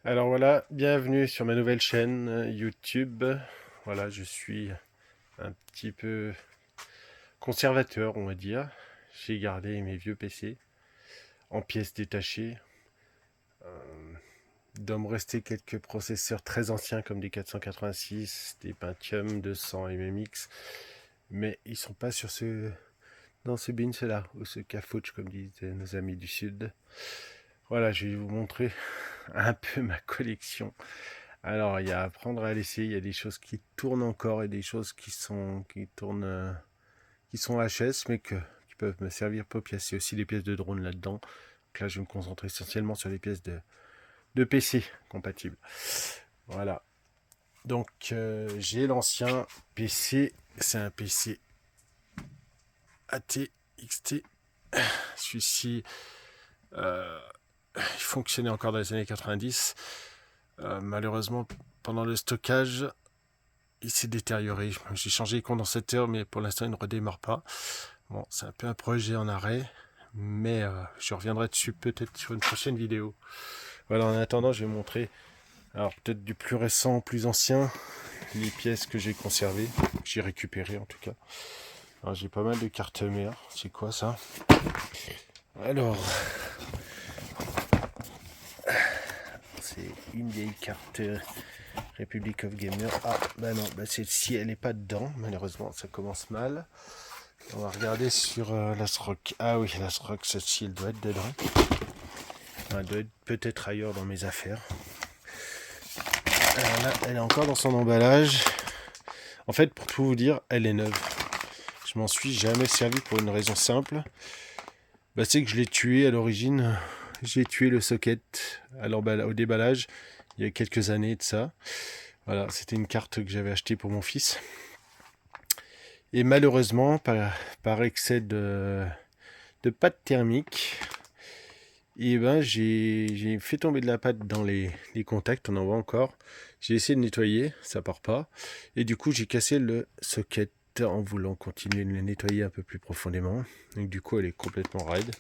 Alors voilà, bienvenue sur ma nouvelle chaîne YouTube. Voilà, je suis un petit peu conservateur, on va dire. J'ai gardé mes vieux PC en pièces détachées. Il doit me rester quelques processeurs très anciens comme des 486, des Pentium 200 MMX, mais ils sont pas dans ce bin là, ou ce cafouche comme disent nos amis du Sud. Voilà, je vais vous montrer un peu ma collection. Alors, il y a à apprendre à laisser. Il y a des choses qui tournent encore et des choses qui tournent, qui sont HS, mais qui peuvent me servir pour pièces. Il y a aussi des pièces de drone là-dedans. Donc là, je vais me concentrer essentiellement sur les pièces de PC compatibles. Voilà. Donc, j'ai l'ancien PC. C'est un PC AT-XT. Celui-ci, il fonctionnait encore dans les années 90. Malheureusement, pendant le stockage, il s'est détérioré. J'ai changé les condensateurs, mais pour l'instant, il ne redémarre pas. Bon, c'est un peu un projet en arrêt, mais je reviendrai dessus peut-être sur une prochaine vidéo. Voilà, en attendant, je vais montrer, alors peut-être du plus récent au plus ancien, les pièces que j'ai conservées, que j'ai récupérées en tout cas. Alors, j'ai pas mal de cartes mères. C'est quoi ça? Alors, c'est une vieille carte Republic of Gamer. Ah, bah non, bah celle-ci, elle n'est pas dedans. Malheureusement, ça commence mal. On va regarder sur l'Asrock. Ah oui, l'Asrock, celle-ci, elle doit être dedans. Elle doit être peut-être ailleurs dans mes affaires. Alors là, elle est encore dans son emballage. En fait, pour tout vous dire, elle est neuve. Je m'en suis jamais servi pour une raison simple. Bah, c'est que je l'ai tué à l'origine. J'ai tué le socket au déballage il y a quelques années de ça. Voilà, c'était une carte que j'avais achetée pour mon fils. Et malheureusement, par excès de pâte thermique, et ben j'ai fait tomber de la pâte dans les contacts, on en voit encore. J'ai essayé de nettoyer, ça part pas. Et du coup, j'ai cassé le socket en voulant continuer de le nettoyer un peu plus profondément. Donc du coup, elle est complètement raide.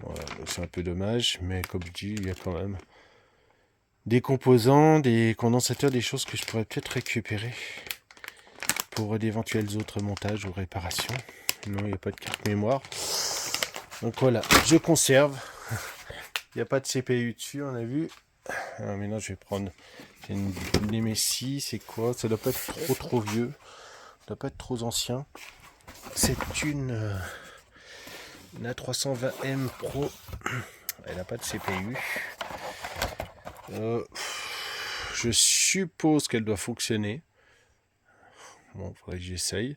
Voilà, c'est un peu dommage, mais comme je dis, il y a quand même des composants, des condensateurs, des choses que je pourrais peut-être récupérer pour d'éventuels autres montages ou réparations. Non, il n'y a pas de carte mémoire. Donc voilà, je conserve. Il n'y a pas de CPU dessus, on a vu. Alors maintenant, je vais prendre une Nemesis. C'est quoi? Ça doit pas être trop vieux. Ça doit pas être trop ancien. C'est une A320M Pro. Elle n'a pas de CPU. Je suppose qu'elle doit fonctionner. Bon, faudrait que j'essaye.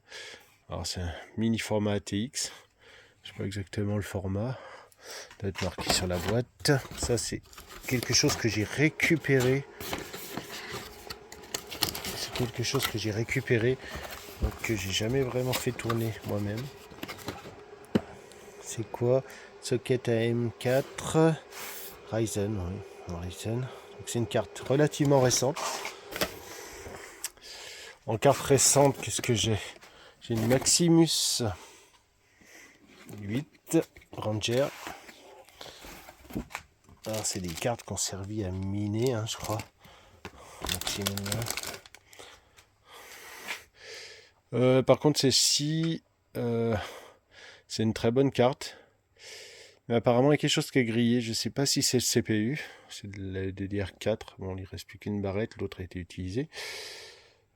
Alors, c'est un mini format ATX. Je sais pas exactement le format. Ça doit être marqué sur la boîte. Ça, c'est quelque chose que j'ai récupéré. C'est quelque chose que j'ai récupéré, donc que j'ai jamais vraiment fait tourner moi-même. C'est quoi? Socket AM4 Ryzen, oui, Ryzen. Donc c'est une carte relativement récente. En carte récente, qu'est-ce que j'ai? J'ai une Maximus 8 Ranger. Alors, c'est des cartes qui ont servi à miner, hein, je crois. Maximum. Par contre, celle-ci, c'est une très bonne carte. Mais apparemment, il y a quelque chose qui a grillé. Je ne sais pas si c'est le CPU. C'est de la DDR4. Bon, il ne reste plus qu'une barrette. L'autre a été utilisée.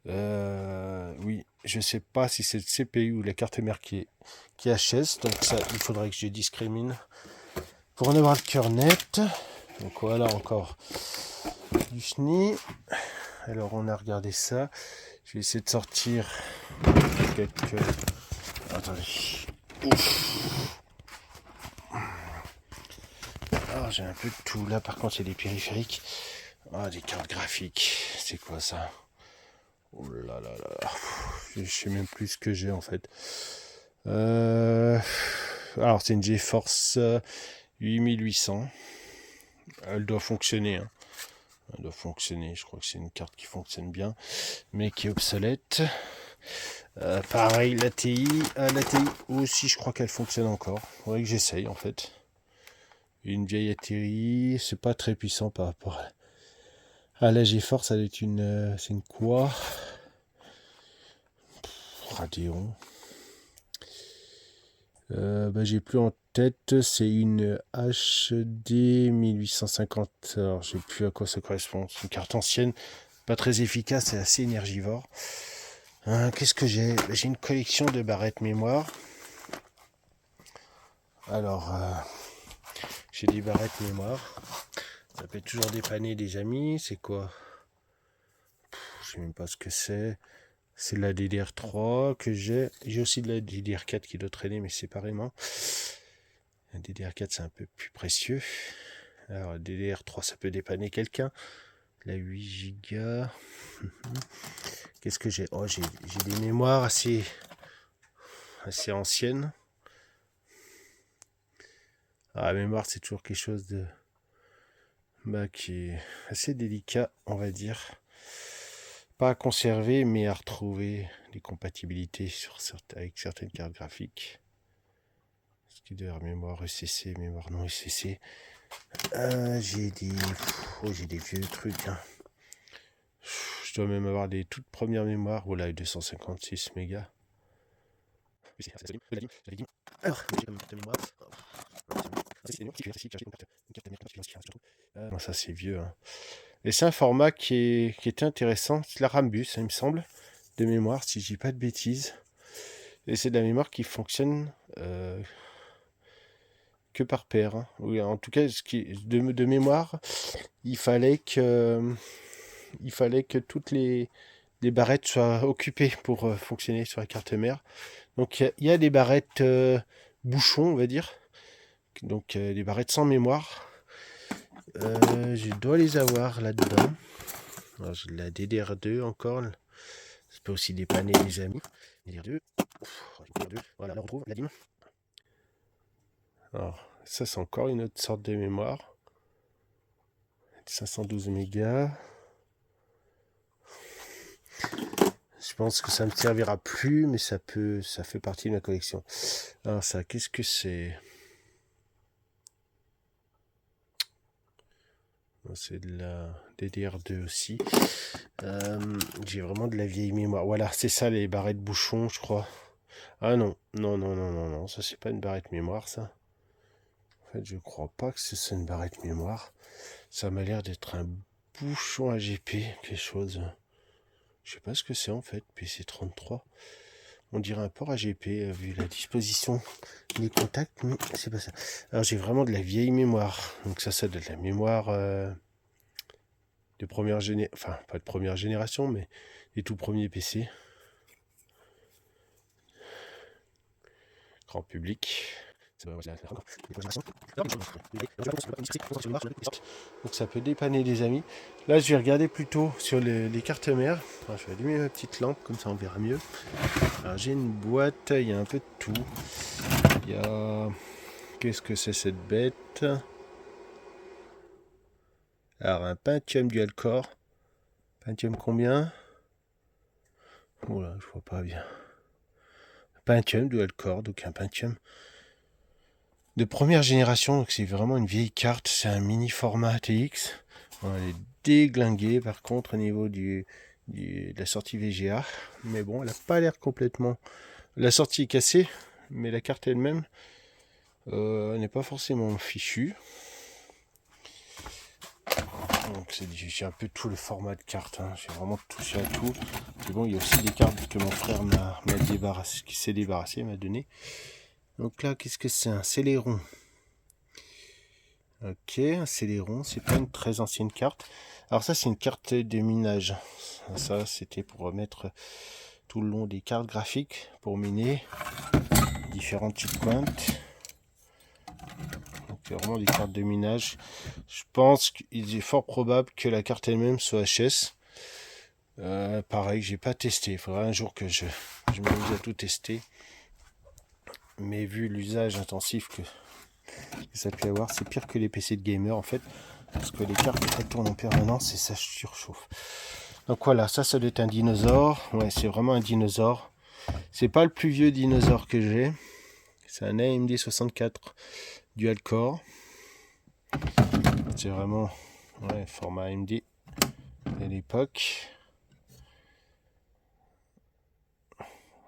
Oui, je ne sais pas si c'est le CPU ou la carte mère qui est HS. Donc ça, il faudrait que je discrimine pour en avoir le cœur net. Donc voilà encore du chenille. Alors on a regardé ça. Je vais essayer de sortir quelques... Attendez. Ouf. Ah, j'ai un peu de tout. Là, par contre, il y a des périphériques. Ah, des cartes graphiques. C'est quoi ça? Oh là là là. Je sais même plus ce que j'ai en fait. Alors, c'est une GeForce 8800. Elle doit fonctionner. Hein. Elle doit fonctionner. Je crois que c'est une carte qui fonctionne bien, mais qui est obsolète. Pareil, l'ATI. L'ATI aussi, je crois qu'elle fonctionne encore. Il faudrait que j'essaye en fait. Une vieille ATI, c'est pas très puissant par rapport Ah, la GeForce, ça doit être c'est une quoi? Radeon. J'ai plus en tête, c'est une HD 1850. Alors, je sais plus à quoi ça correspond. C'est une carte ancienne, pas très efficace et assez énergivore. Qu'est-ce que j'ai? J'ai une collection de barrettes mémoire. Alors, j'ai des barrettes mémoire. Ça peut toujours dépanner des amis. C'est quoi? Je sais même pas ce que c'est. C'est de la DDR3 que j'ai. J'ai aussi de la DDR4 qui doit traîner, mais séparément. La DDR4, c'est un peu plus précieux. Alors, la DDR3, ça peut dépanner quelqu'un. La 8 Go. Qu'est-ce que j'ai? Oh, j'ai des mémoires assez anciennes. La mémoire, c'est toujours quelque chose de qui est assez délicat, on va dire. Pas à conserver, mais à retrouver des compatibilités avec certaines cartes graphiques. Ce qui doit être mémoire ECC, mémoire non ECC. J'ai des vieux trucs. Hein. Je dois même avoir des toutes premières mémoires. Voilà, 256 mégas. Alors, j'ai comme carte mémoire. Ça c'est vieux. Hein. Et c'est un format qui était intéressant. C'est la Rambus, il me semble, de mémoire, si je dis pas de bêtises. Et c'est de la mémoire qui fonctionne que par paire. Hein. Oui, en tout cas, de mémoire, il fallait que toutes les barrettes soient occupées pour fonctionner sur la carte mère. Donc il y a des barrettes bouchons, on va dire. Donc des barrettes sans mémoire. Je dois les avoir là-dedans. Alors, j'ai la DDR2 encore. Ça peut aussi dépanner les amis. DDR2. Voilà, on retrouve la DIM. Alors, ça, c'est encore une autre sorte de mémoire. 512 mégas. Je pense que ça ne me servira plus, mais ça fait partie de ma collection. Alors ça, qu'est-ce que c'est? C'est de la DDR2 aussi. J'ai vraiment de la vieille mémoire. Voilà, c'est ça les barrettes bouchons, je crois. Ah non, non, ça c'est pas une barrette mémoire, ça. En fait, je crois pas que c'est une barrette mémoire. Ça m'a l'air d'être un bouchon AGP, quelque chose. Je sais pas ce que c'est en fait, PC33. On dirait un port AGP vu la disposition des contacts, mais c'est pas ça. Alors j'ai vraiment de la vieille mémoire. Donc ça doit être de la mémoire de première génération, enfin pas de première génération, mais des tout premiers PC. Grand public. Donc ça peut dépanner les amis. Là je vais regarder plutôt sur les cartes mères. Enfin, je vais allumer ma petite lampe, comme ça on verra mieux. Alors j'ai une boîte, il y a un peu de tout. Il y a... Qu'est-ce que c'est cette bête? Alors un Pentium dual core. Pentium combien? Oula, je vois pas bien. Pentium dual core, donc un Pentium de première génération, donc c'est vraiment une vieille carte, c'est un mini format ATX. Elle est déglinguée par contre au niveau de la sortie VGA, mais bon, elle n'a pas l'air complètement... La sortie est cassée, mais la carte elle-même n'est pas forcément fichue. Donc j'ai un peu tous les formats de cartes, hein. J'ai vraiment touché à tout. Mais bon, il y a aussi des cartes que mon frère m'a débarrassé, qui s'est débarrassé, m'a donné. Donc là, qu'est-ce que c'est? Un Celeron. Ok, un Celeron, c'est pas une très ancienne carte. Alors ça, c'est une carte de minage. Ça, c'était pour remettre tout le long des cartes graphiques pour miner différentes checkpoints. Donc c'est vraiment des cartes de minage. Je pense qu'il est fort probable que la carte elle-même soit HS. Pareil, j'ai pas testé. Il faudra un jour que je m'amuse à tout tester. Mais vu l'usage intensif que ça peut avoir, c'est pire que les PC de gamer en fait. Parce que les cartes elles tournent en permanence et ça surchauffe. Donc voilà, ça doit être un dinosaure. Ouais, c'est vraiment un dinosaure. C'est pas le plus vieux dinosaure que j'ai. C'est un AMD 64 dual core. C'est vraiment format AMD. à l'époque.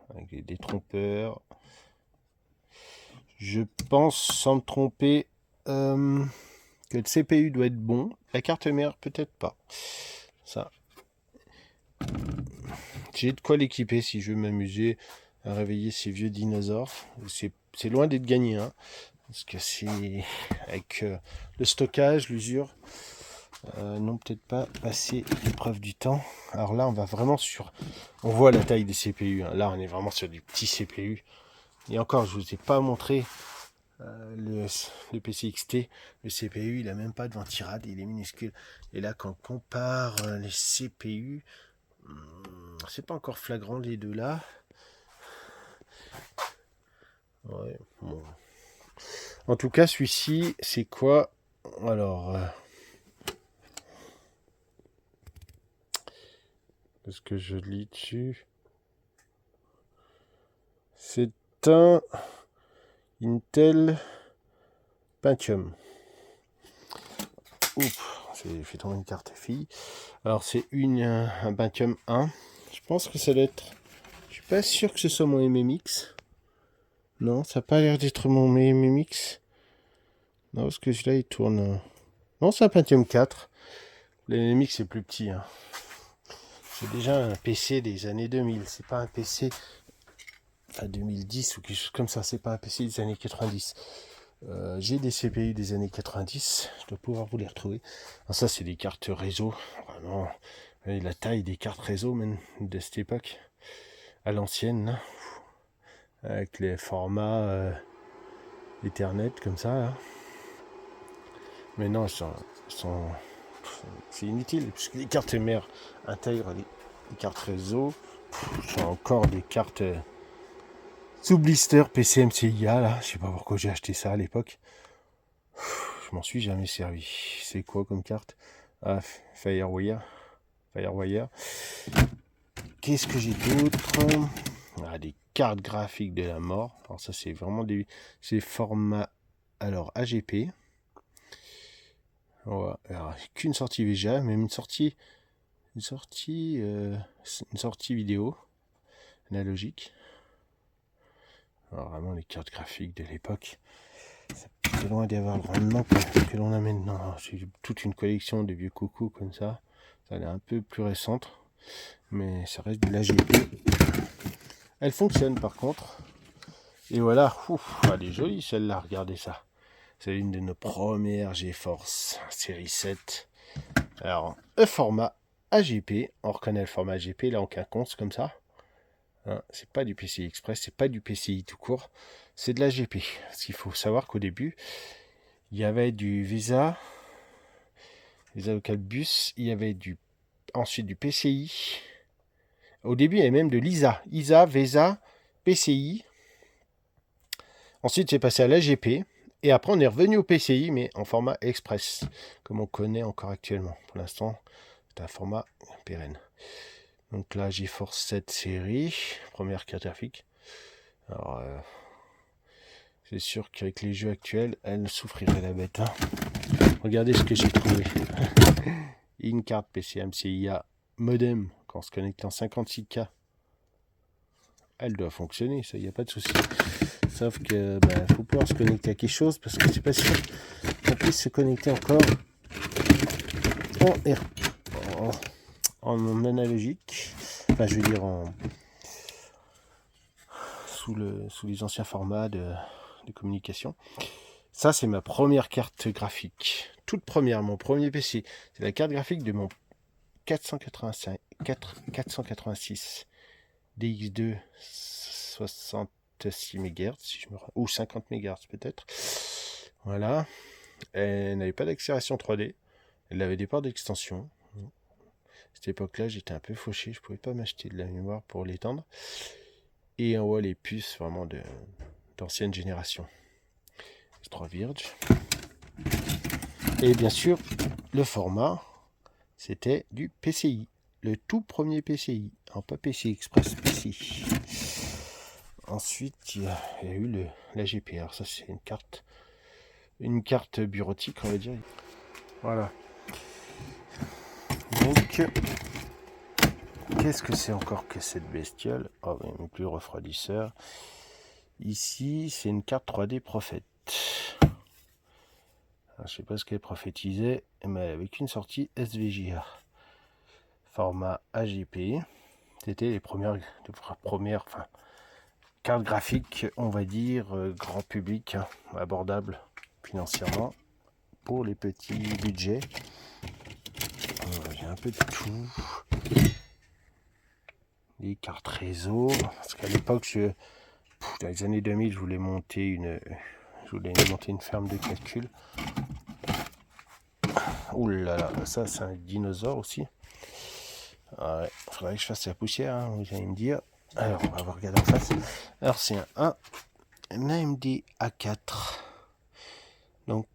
Avec des détrompeurs. Je pense, sans me tromper, que le CPU doit être bon. La carte mère, peut-être pas. Ça. J'ai de quoi l'équiper si je veux m'amuser à réveiller ces vieux dinosaures. C'est loin d'être gagné, hein, parce que c'est avec le stockage, l'usure, non, peut-être pas passer l'épreuve du temps. Alors là, on va vraiment sur... On voit la taille des CPU. Hein. Là, on est vraiment sur du petit CPU. Et encore, je vous ai pas montré le PC XT. Le CPU, il a même pas de ventirad, il est minuscule. Et là, quand on compare les CPU, c'est pas encore flagrant les deux là. Ouais, bon. En tout cas, celui-ci, c'est quoi? Alors, est-ce que je lis dessus? C'est un Intel Pentium. Oups, j'ai fait tomber une carte fille. Alors, c'est un Pentium 1. Je pense que ça doit être... Je suis pas sûr que ce soit mon MMX. Non, ça n'a pas l'air d'être mon MMX. Non, parce que celui-là, il tourne... Non, c'est un Pentium 4. Le MMX est plus petit. Hein. C'est déjà un PC des années 2000. C'est pas un PC... Enfin, 2010 ou quelque chose comme ça. C'est pas un PC des années 90. J'ai des CPU des années 90. Je dois pouvoir vous les retrouver. Alors ça, c'est des cartes réseau. Vraiment, la taille des cartes réseau, même de cette époque. À l'ancienne, avec les formats Ethernet comme ça. Là. Mais non, c'est inutile, puisque les cartes mères intègrent les cartes réseau. Ce sont encore des cartes sous blister PCMCIA, là. Je sais pas pourquoi j'ai acheté ça à l'époque. Je m'en suis jamais servi. C'est quoi comme carte? Ah, Firewire. Qu'est-ce que j'ai d'autre? Ah, des cartes graphiques de la mort. Alors ça, c'est vraiment des formats... Alors, AGP. Ouais, alors, qu'une sortie VGA, même une sortie vidéo analogique. Alors vraiment les cartes graphiques de l'époque, c'est loin d'avoir le rendement que l'on a maintenant. J'ai toute une collection de vieux coucous comme ça. Ça est un peu plus récente, mais ça reste de l'AGP. Elle fonctionne par contre. Et voilà, ouf, elle est jolie celle-là, regardez ça. C'est une de nos premières GeForce série 7. Alors, le format AGP, on reconnaît le format AGP, là en quinconce comme ça. Hein, c'est pas du PCI Express, c'est pas du PCI tout court, c'est de l'AGP. Parce qu'il faut savoir qu'au début, il y avait du VESA Local Bus, il y avait ensuite du PCI. Au début, il y avait même de l'ISA, VESA, PCI. Ensuite, c'est passé à l'AGP. Et après, on est revenu au PCI, mais en format Express, comme on connaît encore actuellement. Pour l'instant, c'est un format pérenne. Donc là, GeForce 7 série, première carte graphique. Alors, c'est sûr qu'avec les jeux actuels, elle souffrirait la bête. Hein. Regardez ce que j'ai trouvé. Une carte PCMCIA modem, quand on se connecte en 56K. Elle doit fonctionner, ça, il n'y a pas de souci. Sauf que faut pouvoir se connecter à quelque chose parce que c'est pas sûr qu'on puisse se connecter encore en analogique. Enfin, je veux dire sous les anciens formats de communication. Ça, c'est ma première carte graphique. Toute première, mon premier PC. C'est la carte graphique de mon 486 DX2 66 MHz, si je me... ou 50 MHz peut-être. Voilà. Elle n'avait pas d'accélération 3D. Elle avait des ports d'extension. À cette époque-là, j'étais un peu fauché. Je pouvais pas m'acheter de la mémoire pour l'étendre. Et en haut, les puces vraiment d'ancienne génération. S3 Virge. Et bien sûr, le format, c'était du PCI. Le tout premier PCI. En pas PCI Express, PCI. Ensuite, il y a eu l'AGP. Alors ça, c'est une carte bureautique, on va dire. Voilà. Donc, qu'est-ce que c'est encore que cette bestiole? Oh, même plus refroidisseur. Ici, c'est une carte 3D Prophète. Alors, je sais pas ce qu'elle prophétisait, mais avec une sortie SVGA. Format AGP. C'était les premières cartes graphiques, on va dire, grand public, hein, abordable financièrement pour les petits budgets. J'ai un peu de tout. Les cartes réseau, parce qu'à l'époque, dans les années 2000, je voulais monter une ferme de calcul. Ouh là là, ça c'est un dinosaure aussi. Ouais, faudrait que je fasse la poussière, hein, vous allez me dire. Alors, on va regarder en face. Alors, c'est un AMD A4. Donc,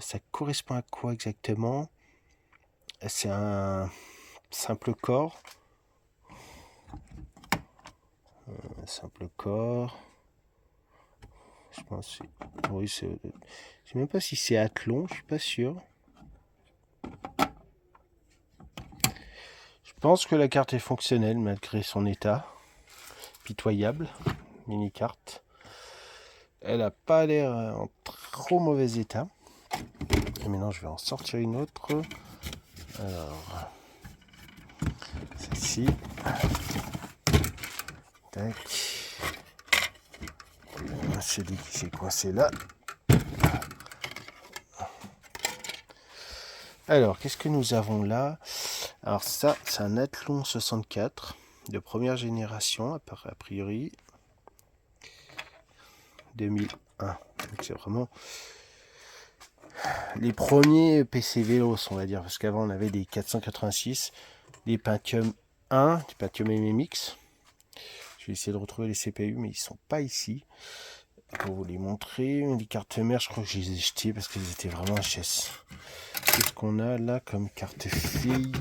ça correspond à quoi exactement? C'est un simple corps. Simple corps. Je pense que oui, je sais même pas si c'est Athlon, je suis pas sûr. Je pense que la carte est fonctionnelle malgré son état pitoyable. Mini carte. Elle a pas l'air en trop mauvais état. Et maintenant, je vais en sortir une autre. Alors, celle-ci. Tac. C'est coincé là. Alors, qu'est-ce que nous avons là? Alors ça, c'est un Athlon 64 de première génération, a priori. 2001. Donc c'est vraiment les premiers PC Vélos, on va dire, parce qu'avant on avait des 486, des Pentium 1, des Pentium MMX. Je vais essayer de retrouver les CPU, mais ils sont pas ici. Pour vous les montrer, les cartes mères, je crois que je les ai jetées parce qu'elles étaient vraiment HS. Qu'est-ce qu'on a là comme carte fille?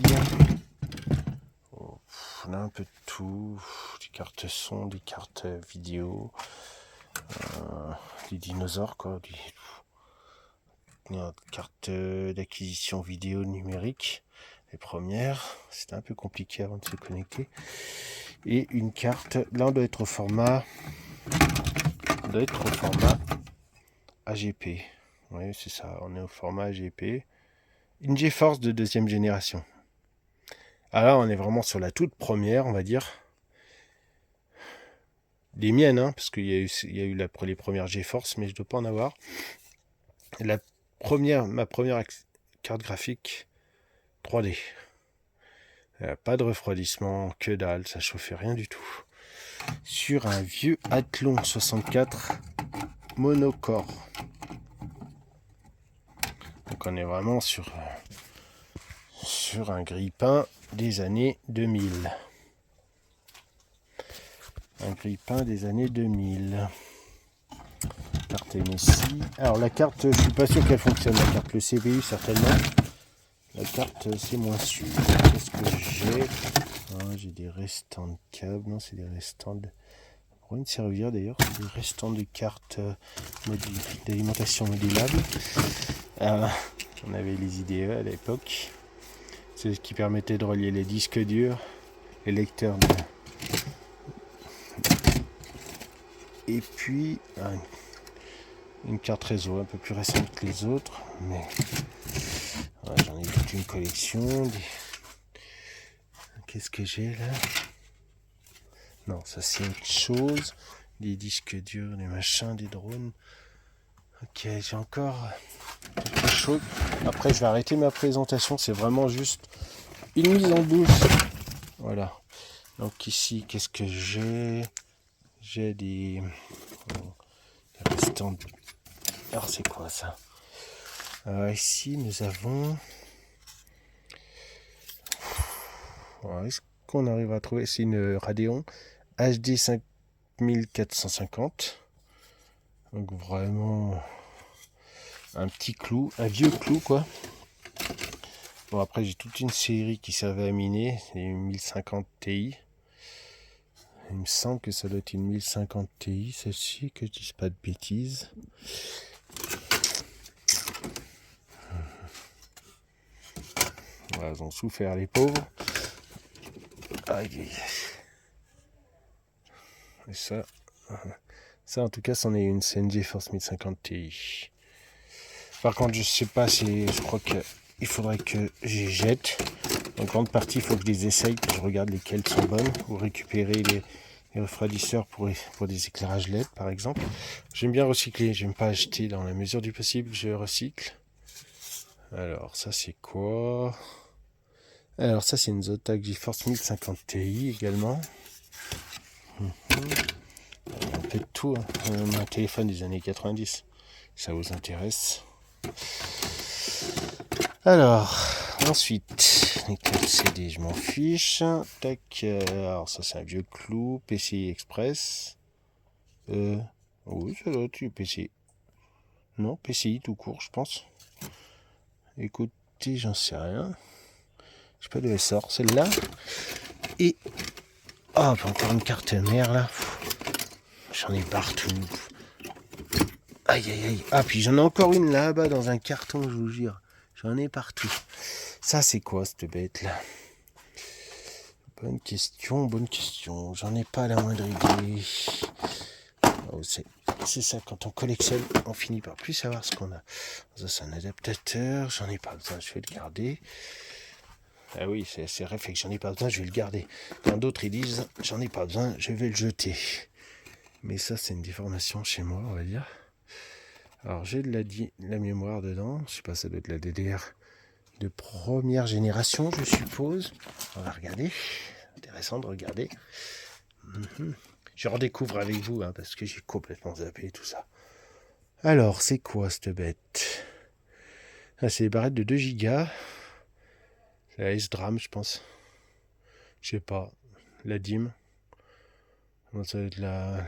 On a un peu de tout, des cartes son, des cartes vidéo, des dinosaures quoi, des cartes d'acquisition vidéo numérique, les premières, c'était un peu compliqué avant de se connecter, et une carte, là on doit être au format AGP, oui c'est ça, on est au format AGP, une GeForce de deuxième génération. Alors on est vraiment sur la toute première, on va dire. Les miennes, hein, parce qu'il y a eu les premières GeForce, mais je ne dois pas en avoir. Ma première carte graphique 3D. Pas de refroidissement, que dalle, ça chauffait rien du tout. Sur un vieux Athlon 64 monocore. Donc on est vraiment sur un grille-pain des années 2000. Un grille-pain des années 2000. Carte MSI. Alors la carte, je suis pas sûr qu'elle fonctionne. La carte, le CPU certainement. La carte, c'est moins sûr. Qu'est-ce que j'ai? J'ai des restants de câbles. Non, c'est des restants de... Ça pourrait me servir d'ailleurs. C'est des restants de cartes d'alimentation modulable. On avait les IDE à l'époque. C'est ce qui permettait de relier les disques durs, les lecteurs de... Et puis une carte réseau un peu plus récente que les autres, mais ouais, j'en ai toute une collection. Qu'est-ce que j'ai là? Non, ça c'est autre chose. Des disques durs, des machins, des drones. Ok, j'ai encore quelque chose. Après, je vais arrêter ma présentation. C'est vraiment juste une mise en bouche. Voilà. Donc ici, qu'est-ce que j'ai? J'ai des restants. Alors c'est quoi ça? Ici, nous avons... Est-ce qu'on arrive à trouver? C'est une Radeon HD 5450. Donc vraiment un petit clou, un vieux clou quoi. Bon après j'ai toute une série qui servait à miner, c'est une 1050 Ti. Il me semble que ça doit être une 1050 Ti celle-ci, que je dise pas de bêtises. Voilà, ils ont souffert les pauvres. Aïe, aïe. Et ça en tout cas c'en est une, c'est une GeForce 1050 Ti. Par contre je sais pas si, je crois qu'il faudrait que j'y jette. En grande partie il faut que je les essaye, que je regarde lesquelles sont bonnes, ou récupérer les refroidisseurs pour des éclairages LED par exemple. J'aime bien recycler, j'aime pas acheter, dans la mesure du possible je recycle. Alors ça c'est quoi? Alors ça c'est une Zotac GeForce 1050 Ti également. Un peu de tout, hein. Un téléphone des années 90, ça vous intéresse? Alors, ensuite, les cartes CD, je m'en fiche. Tac, alors ça c'est un vieux clou, PCI Express. Oui, ça doit être PCI. Non, PCI tout court, je pense. Écoutez, j'en sais rien. Je sais pas d'où elle sort, celle-là. Et, oh, encore une carte mère là. J'en ai partout. Aïe aïe aïe. Ah, puis j'en ai encore une là-bas dans un carton, je vous jure. J'en ai partout. Ça, c'est quoi cette bête là? Bonne question, bonne question. J'en ai pas la moindre idée. Oh, c'est ça, quand on collectionne, on finit par plus savoir ce qu'on a. Ça, c'est un adaptateur. J'en ai pas besoin, je vais le garder. Ah oui, c'est réflexe, j'en ai pas besoin, je vais le garder. Quand d'autres ils disent, j'en ai pas besoin, je vais le jeter. Mais ça, c'est une déformation chez moi, on va dire. Alors j'ai de la mémoire dedans, je sais pas, ça doit être la DDR de première génération, je suppose. On va regarder, intéressant de regarder. Je redécouvre avec vous, hein, parce que j'ai complètement zappé tout ça. Alors, c'est quoi cette bête? Ah, c'est des barrettes de 2 Go. C'est la S-Dram, je pense. Je sais pas, la DIM. Ça va être la...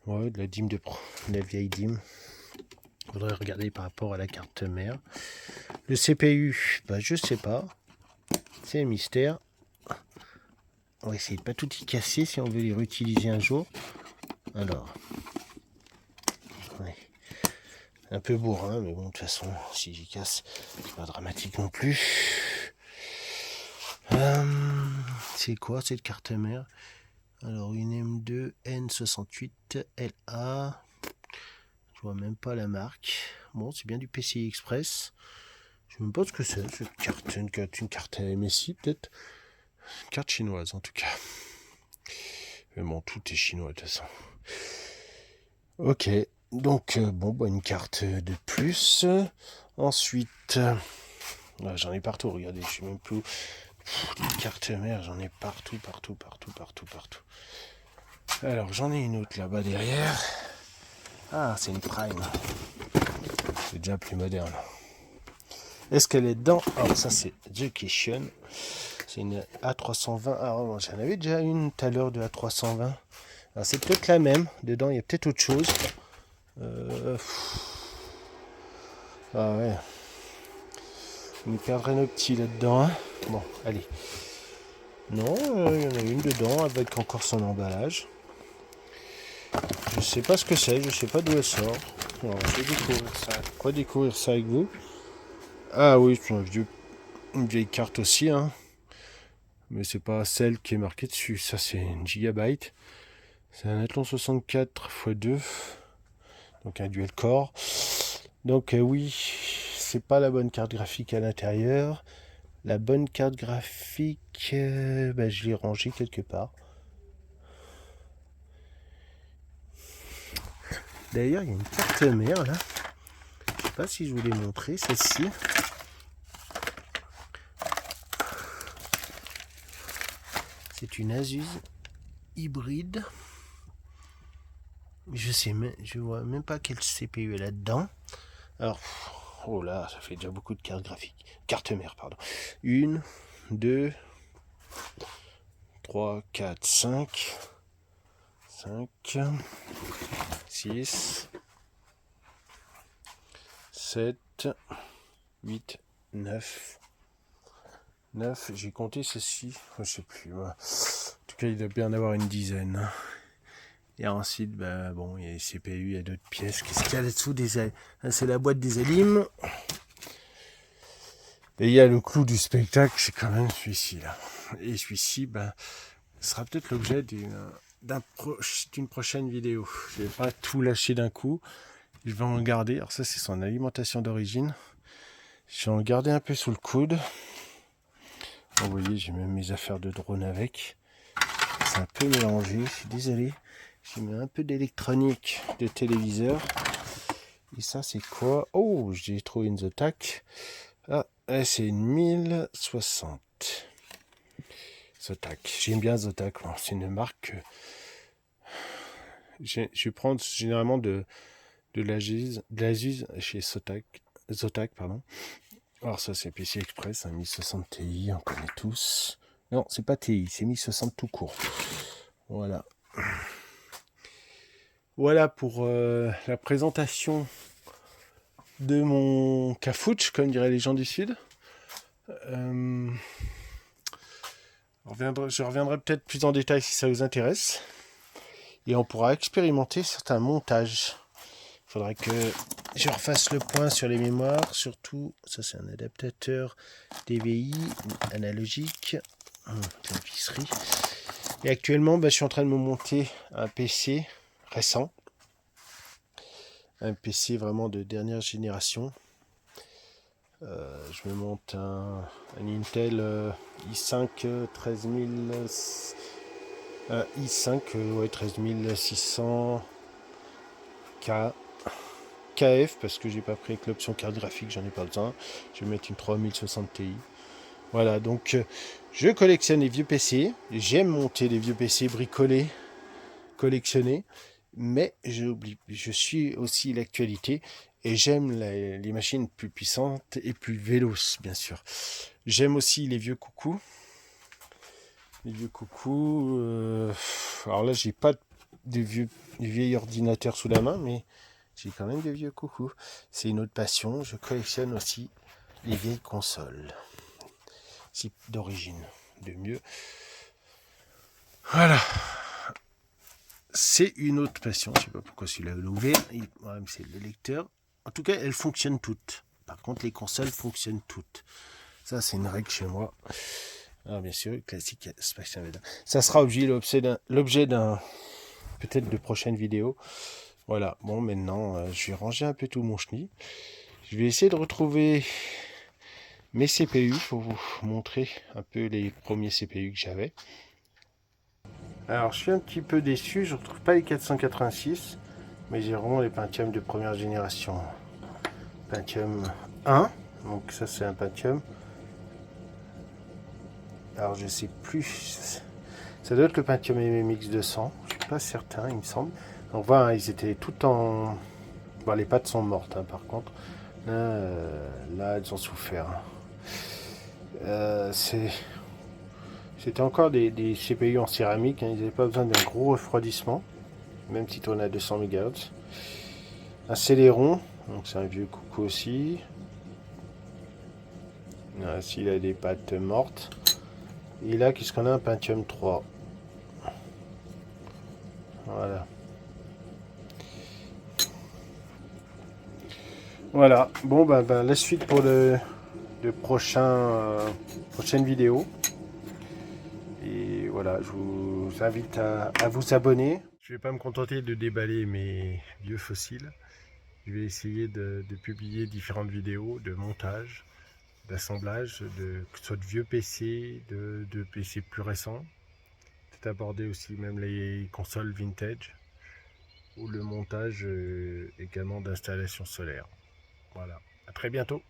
Ouais, de la DIM de la vieille DIM. Faudrait regarder par rapport à la carte mère. Le CPU, bah je sais pas. C'est un mystère. On va essayer de pas tout y casser si on veut les réutiliser un jour. Alors. Ouais. Un peu bourrin, mais bon, de toute façon, si j'y casse, c'est pas dramatique non plus. C'est quoi cette carte mère? Alors, une M2 N68LA. Je vois même pas la marque. Bon, c'est bien du PCI Express. Je sais même pas ce que c'est, cette carte. Une carte MSI, peut-être. Une carte chinoise, en tout cas. Mais bon, tout est chinois, de toute façon. Ok. Donc, bon, bah, une carte de plus. Ensuite, j'en ai partout, regardez, je suis même plus... Des cartes mères, j'en ai partout. Alors, j'en ai une autre là-bas derrière. Ah, c'est une Prime. C'est déjà plus moderne. Est-ce qu'elle est dedans? Alors, ça, c'est The Question. C'est une A320. Alors, j'en avais déjà une tout à l'heure de A320. Alors, c'est peut-être la même. Dedans, il y a peut-être autre chose. Ah ouais. On perdrait nos petits là-dedans. Hein, bon, allez. Non, il y en a une dedans avec encore son emballage. Je sais pas ce que c'est, je sais pas d'où elle sort. Alors, je vais découvrir ça. Redécouvrir ça avec vous. Ah oui, c'est une vieille carte aussi, hein. Mais c'est pas celle qui est marquée dessus. Ça, c'est une Gigabyte. C'est un Athlon 64 x 2. Donc un dual core. Donc oui, c'est pas la bonne carte graphique à l'intérieur. La bonne carte graphique, je l'ai rangée quelque part. D'ailleurs, il y a une carte mère là. Je sais pas si je vous l'ai montré, celle-ci. C'est une Asus hybride. Je vois même pas quel CPU est là-dedans. Alors, oh là, ça fait déjà beaucoup de cartes graphiques. Carte mère, pardon. 1, 2, 3, 4, 5, 6, 7, 8, 9. 9, j'ai compté ceci, je sais plus. En tout cas, il doit bien en avoir une dizaine. Et ensuite, bon, il y a les CPU, il y a d'autres pièces. Qu'est-ce qu'il y a là-dessous? C'est la boîte des Alim. Et il y a le clou du spectacle, c'est quand même celui-ci là. Et celui-ci, ben, sera peut-être l'objet d'une prochaine vidéo. Je vais pas tout lâcher d'un coup. Je vais en garder. Alors ça, c'est son alimentation d'origine. Je vais en garder un peu sous le coude. Vous voyez, j'ai même mes affaires de drone avec. C'est un peu mélangé, je suis désolé. J'ai mis un peu d'électronique de téléviseur. Et ça, c'est quoi? Oh, j'ai trouvé une Zotac. Ah, c'est une 1060. Zotac. J'aime bien Zotac. C'est une marque. Je prends généralement de l'Asus chez Zotac, pardon. Alors ça, c'est PC Express, un 1060 Ti, on connaît tous. Non, c'est pas Ti, c'est 1060 tout court. Voilà. Voilà pour la présentation de mon Kafouch, comme diraient les gens du Sud. Je reviendrai peut-être plus en détail si ça vous intéresse. Et on pourra expérimenter certains montages. Il faudrait que je refasse le point sur les mémoires. Surtout, ça c'est un adaptateur DVI analogique. La visserie. Et actuellement, je suis en train de me monter un PC récent. Un PC vraiment de dernière génération. Je me monte un Intel i5 13000 i5 13600 KF parce que j'ai pas pris avec l'option carte graphique, j'en ai pas besoin. Je vais mettre une 3060 Ti. Voilà, donc je collectionne les vieux PC. J'aime monter les vieux PC bricolés, collectionnés, mais je suis aussi l'actualité et j'aime les machines plus puissantes et plus véloces, bien sûr. J'aime aussi les vieux coucous. Les vieux coucous. Alors là, j'ai pas du vieil ordinateur sous la main, mais j'ai quand même des vieux coucous. C'est une autre passion. Je collectionne aussi les vieilles consoles. D'origine, de mieux. Voilà. C'est une autre passion. Je sais pas pourquoi celui-là est ouvert. C'est le lecteur. En tout cas, elles fonctionnent toutes. Par contre, les consoles fonctionnent toutes. Ça, c'est une règle chez moi. Alors, bien sûr, classique Space Invaders. Ça sera l'objet d'un peut-être de prochaines vidéos. Voilà. Bon, maintenant, je vais ranger un peu tout mon chenil. Je vais essayer de retrouver mes CPU pour vous montrer un peu les premiers CPU que j'avais. Alors, je suis un petit peu déçu. Je ne retrouve pas les 486, mais j'ai vraiment les Pentium de première génération. Pentium 1. Donc ça, c'est un Pentium. Alors, je sais plus. Ça doit être le Pentium MMX 200. Je suis pas certain, il me semble. On voit, hein, ils étaient tout en... Bon, les pattes sont mortes, hein, par contre. Là, elles ont souffert. C'était encore des CPU en céramique. Hein, ils n'avaient pas besoin d'un gros refroidissement. Même si tourne à 200 MHz. Un Celeron. Donc c'est un vieux coucou aussi. Ici, il a des pattes mortes. Et là, qu'est-ce qu'on a? Un Pentium 3. Voilà. Voilà. Bon, la suite pour de prochaines vidéos. Et voilà, je vous invite à vous abonner. Je vais pas me contenter de déballer mes vieux fossiles. Je vais essayer de publier différentes vidéos de montage, d'assemblage, que ce soit de vieux PC, de PC plus récents. Peut-être aborder aussi même les consoles vintage ou le montage également d'installations solaires. Voilà, à très bientôt.